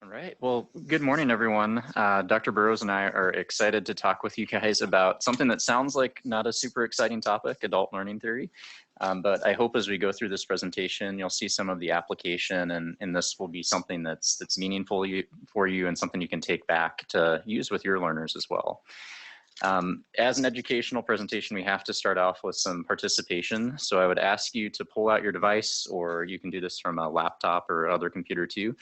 All right. Well, good morning, everyone. Dr. Burrows and I are excited to talk with you guys about something that sounds like not a super exciting topic, adult learning theory. But I hope as we go through this presentation, you'll see some of the application, and this will be something that's meaningful for you and something you can take back to use with your learners as well. As an educational presentation, we have to start off with some participation. So I would ask you to pull out your device, or you can do this from a laptop or other computer too.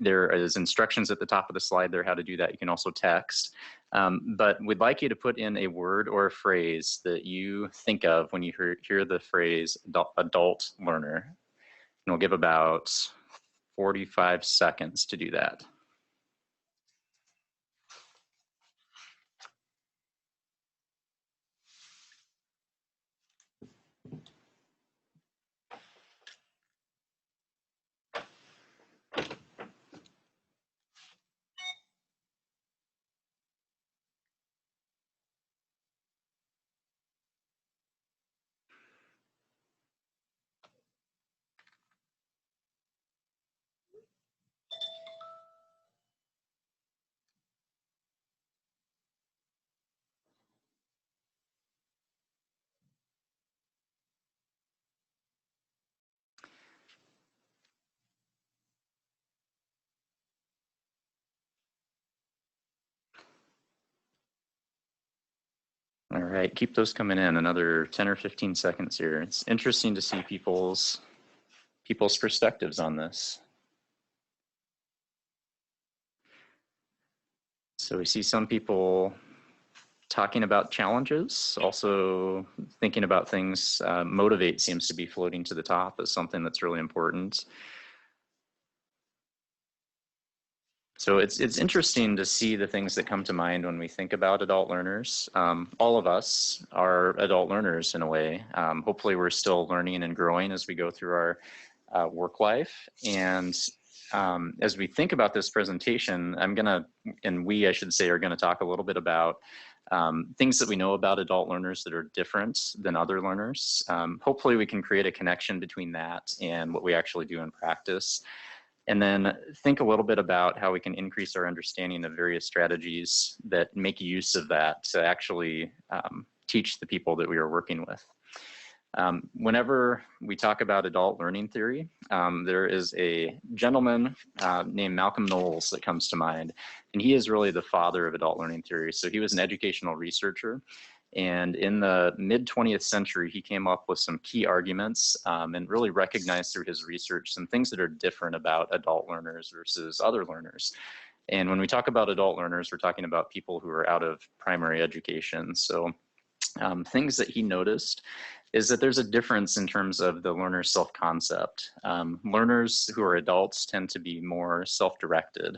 There is instructions at the top of the slide there how to do that. You can also text. But we'd like you to put in a word or a phrase that you think of when you hear the phrase adult learner. And we'll give about 45 seconds to do that. All right, keep those coming in, another 10 or 15 seconds here. It's interesting to see people's perspectives on this. So we see some people talking about challenges, also thinking about things. Motivate seems to be floating to the top as something that's really important. So it's interesting to see the things that come to mind when we think about adult learners. All of us are adult learners in a way. Hopefully we're still learning and growing as we go through our work life. And as we think about this presentation, I should say, are gonna talk a little bit about things that we know about adult learners that are different than other learners. Hopefully we can create a connection between that and what we actually do in practice. And then think a little bit about how we can increase our understanding of various strategies that make use of that to actually teach the people that we are working with. Whenever we talk about adult learning theory, there is a gentleman named Malcolm Knowles that comes to mind, and he is really the father of adult learning theory. So he was an educational researcher, and in the mid-20th century, he came up with some key arguments and really recognized through his research some things that are different about adult learners versus other learners. And when we talk about adult learners, we're talking about people who are out of primary education. So things that he noticed is that there's a difference in terms of the learner's self-concept. Learners who are adults tend to be more self-directed.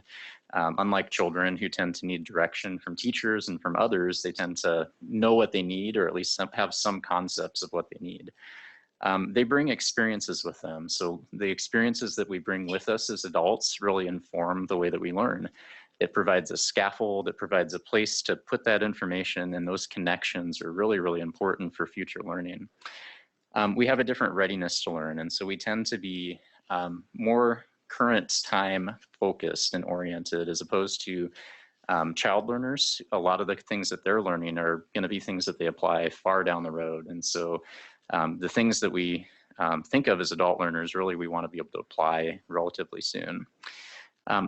Unlike children who tend to need direction from teachers and from others, they tend to know what they need, or at least have some concepts of what they need. They bring experiences with them. So the experiences that we bring with us as adults really inform the way that we learn. It provides a scaffold, it provides a place to put that information, and those connections are really, really important for future learning. We have a different readiness to learn, and so we tend to be more current time focused and oriented as opposed to child learners. A lot of the things that they're learning are going to be things that they apply far down the road. And so the things that we think of as adult learners, really we want to be able to apply relatively soon.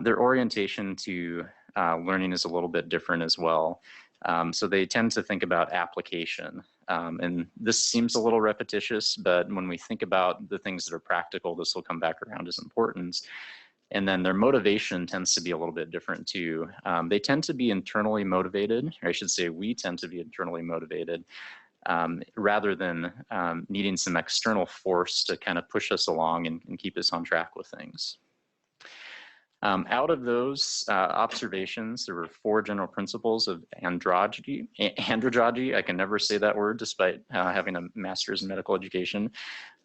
Their orientation to learning is a little bit different as well. So they tend to think about application. And this seems a little repetitious, but when we think about the things that are practical, this will come back around as important. And then their motivation tends to be a little bit different too. They tend to be internally motivated, or I should say we tend to be internally motivated, rather than needing some external force to kind of push us along and keep us on track with things. Out of those observations, there were 4 general principles of andragogy. I can never say that word despite having a master's in medical education.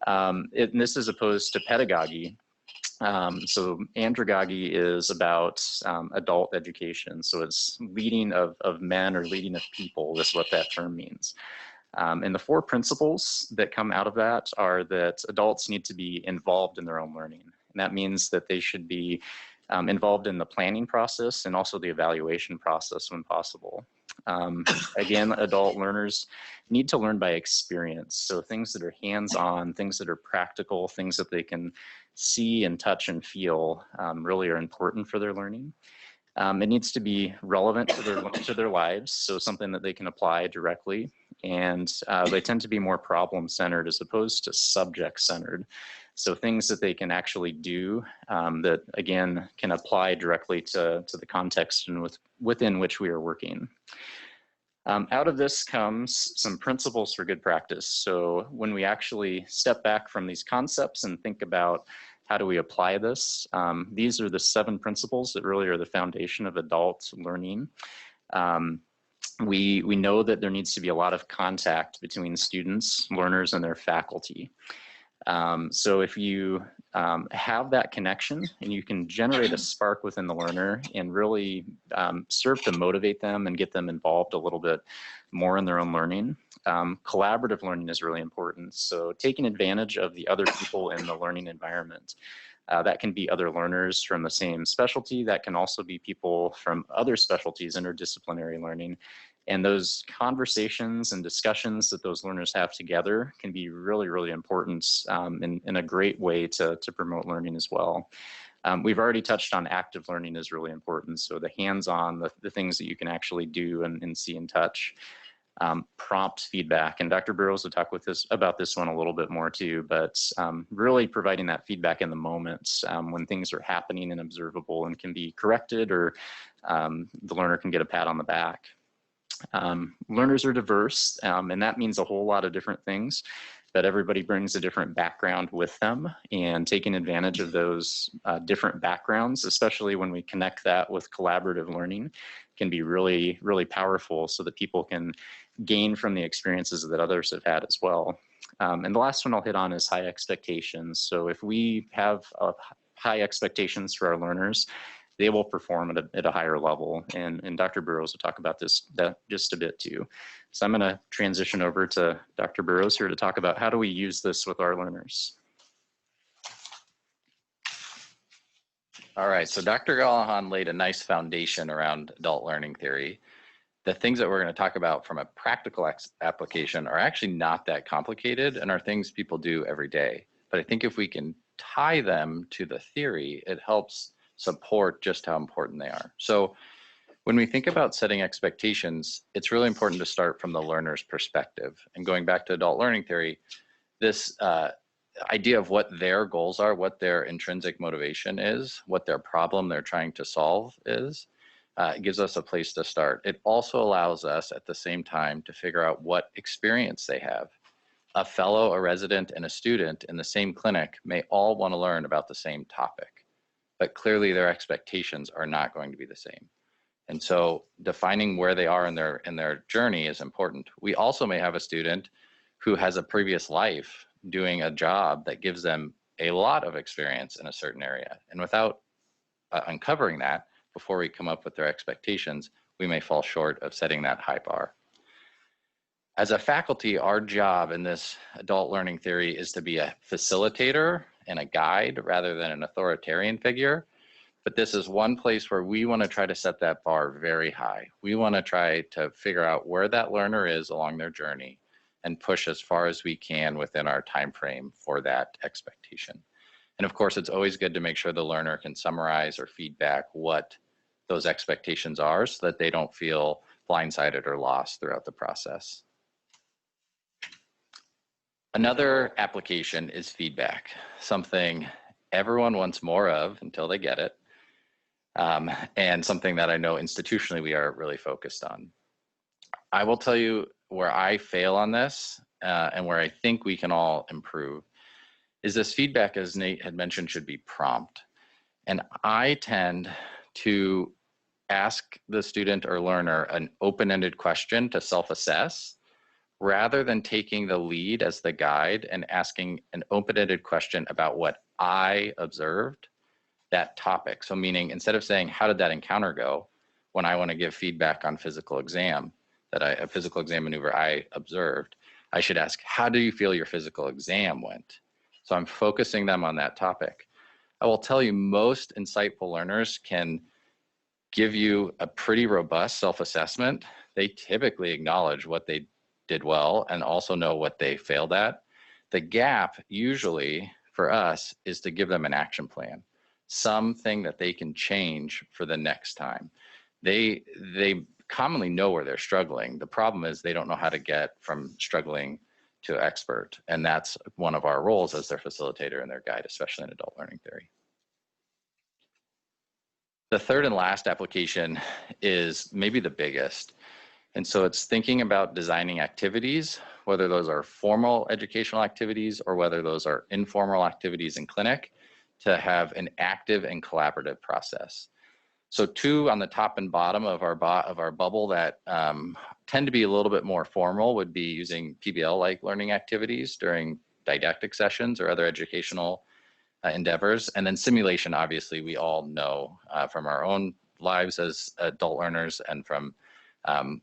And this is opposed to pedagogy. So andragogy is about adult education. So it's leading of men or leading of people. That's what that term means. And the 4 principles that come out of that are that adults need to be involved in their own learning. And that means that they should be involved in the planning process and also the evaluation process when possible. Again, adult learners need to learn by experience. So things that are hands-on, things that are practical, things that they can see and touch and feel really are important for their learning. It needs to be relevant to their lives, so something that they can apply directly. And they tend to be more problem-centered as opposed to subject-centered. So things that they can actually do that, again, can apply directly to the context and within which we are working. Out of this comes some principles for good practice. So when we actually step back from these concepts and think about how do we apply this, these are the 7 principles that really are the foundation of adult learning. We know that there needs to be a lot of contact between students, learners, and their faculty. So if you have that connection and you can generate a spark within the learner and really serve to motivate them and get them involved a little bit more in their own learning, collaborative learning is really important. So taking advantage of the other people in the learning environment. That can be other learners from the same specialty. That can also be people from other specialties, interdisciplinary learning. And those conversations and discussions that those learners have together can be really, really important in a great way to promote learning as well. We've already touched on active learning is really important. So the hands-on, the things that you can actually do and see and touch. Prompt feedback, and Dr. Burrows will talk about this one a little bit more too, but really providing that feedback in the moment when things are happening and observable and can be corrected, or the learner can get a pat on the back. Learners are diverse, and that means a whole lot of different things, but everybody brings a different background with them, and taking advantage of those different backgrounds, especially when we connect that with collaborative learning, can be really, really powerful so that people can gain from the experiences that others have had as well. And the last one I'll hit on is high expectations. So if we have high expectations for our learners, they will perform at a higher level. And Dr. Burrows will talk about that just a bit too. So I'm gonna transition over to Dr. Burrows here to talk about how do we use this with our learners. All right, so Dr. Gallahan laid a nice foundation around adult learning theory. The things that we're going to talk about from a practical application are actually not that complicated and are things people do every day. But I think if we can tie them to the theory, it helps support just how important they are. So when we think about setting expectations, it's really important to start from the learner's perspective. And going back to adult learning theory, this idea of what their goals are, what their intrinsic motivation is, what their problem they're trying to solve is, gives us a place to start. It also allows us at the same time to figure out what experience they have. A fellow, a resident, and a student in the same clinic may all want to learn about the same topic, but clearly their expectations are not going to be the same. And so defining where they are in their journey is important. We also may have a student who has a previous life doing a job that gives them a lot of experience in a certain area. And without uncovering that before we come up with their expectations, we may fall short of setting that high bar. As a faculty, our job in this adult learning theory is to be a facilitator and a guide rather than an authoritarian figure. But this is one place where we want to try to set that bar very high. We want to try to figure out where that learner is along their journey and push as far as we can within our time frame for that expectation. And of course, it's always good to make sure the learner can summarize or feedback what those expectations are so that they don't feel blindsided or lost throughout the process. Another application is feedback, something everyone wants more of until they get it, and something that I know institutionally we are really focused on. I will tell you where I fail on this and where I think we can all improve is this feedback, as Nate had mentioned, should be prompt. And I tend to ask the student or learner an open-ended question to self-assess rather than taking the lead as the guide and asking an open-ended question about what I observed, that topic. So meaning instead of saying, how did that encounter go? When I want to give feedback on physical exam, a physical exam maneuver I observed, I should ask, how do you feel your physical exam went? So I'm focusing them on that topic. I will tell you, most insightful learners can give you a pretty robust self-assessment. They typically acknowledge what they did well and also know what they failed at. The gap usually for us is to give them an action plan, something that they can change for the next time. They commonly know where they're struggling. The problem is they don't know how to get from struggling to expert. And that's one of our roles as their facilitator and their guide, especially in adult learning theory. The third and last application is maybe the biggest. And so it's thinking about designing activities, whether those are formal educational activities or whether those are informal activities in clinic, to have an active and collaborative process. So two on the top and bottom of our bubble that tend to be a little bit more formal would be using PBL-like learning activities during didactic sessions or other educational endeavors. And then simulation, obviously, we all know from our own lives as adult learners and from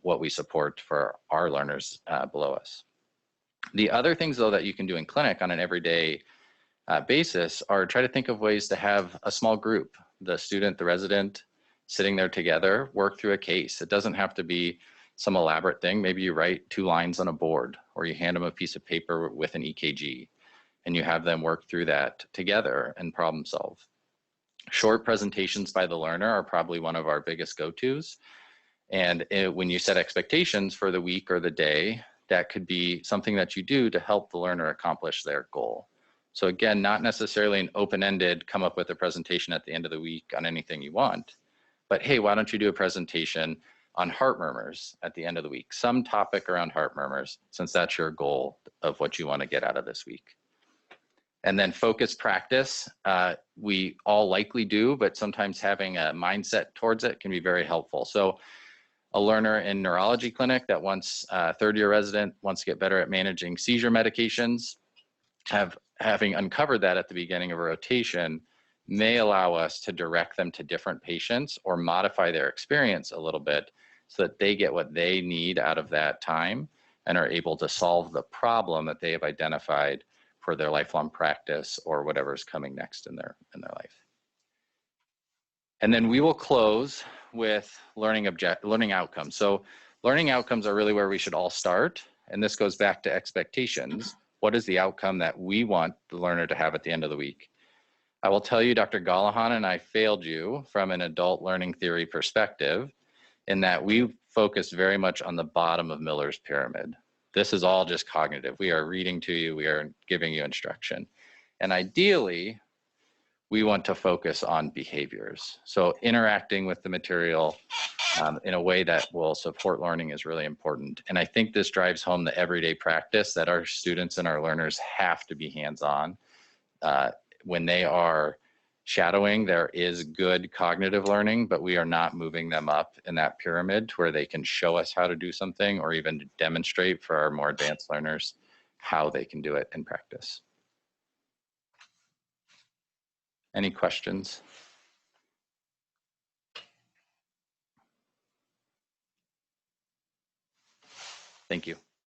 what we support for our learners below us. The other things, though, that you can do in clinic on an everyday basis are try to think of ways to have a small group, the student, the resident, sitting there together, work through a case. It doesn't have to be some elaborate thing. Maybe you write 2 lines on a board, or you hand them a piece of paper with an EKG, and you have them work through that together and problem solve. Short presentations by the learner are probably one of our biggest go-tos. And when you set expectations for the week or the day, that could be something that you do to help the learner accomplish their goal. So again, not necessarily an open-ended, come up with a presentation at the end of the week on anything you want, but hey, why don't you do a presentation on heart murmurs at the end of the week, some topic around heart murmurs, since that's your goal of what you want to get out of this week. And then focused practice, we all likely do, but sometimes having a mindset towards it can be very helpful. So a learner in neurology clinic that wants a third-year resident wants to get better at managing seizure medications, having uncovered that at the beginning of a rotation may allow us to direct them to different patients or modify their experience a little bit so that they get what they need out of that time and are able to solve the problem that they have identified for their lifelong practice or whatever's coming next in their life. And then we will close with learning outcomes. So learning outcomes are really where we should all start. And this goes back to expectations. What is the outcome that we want the learner to have at the end of the week? I will tell you, Dr. Gallahan and I failed you from an adult learning theory perspective in that we focus very much on the bottom of Miller's pyramid. This is all just cognitive. We are reading to you, we are giving you instruction. And ideally, we want to focus on behaviors. So interacting with the material in a way that will support learning is really important. And I think this drives home the everyday practice that our students and our learners have to be hands-on. When they are shadowing, there is good cognitive learning, but we are not moving them up in that pyramid to where they can show us how to do something or even demonstrate for our more advanced learners how they can do it in practice. Any questions? Thank you.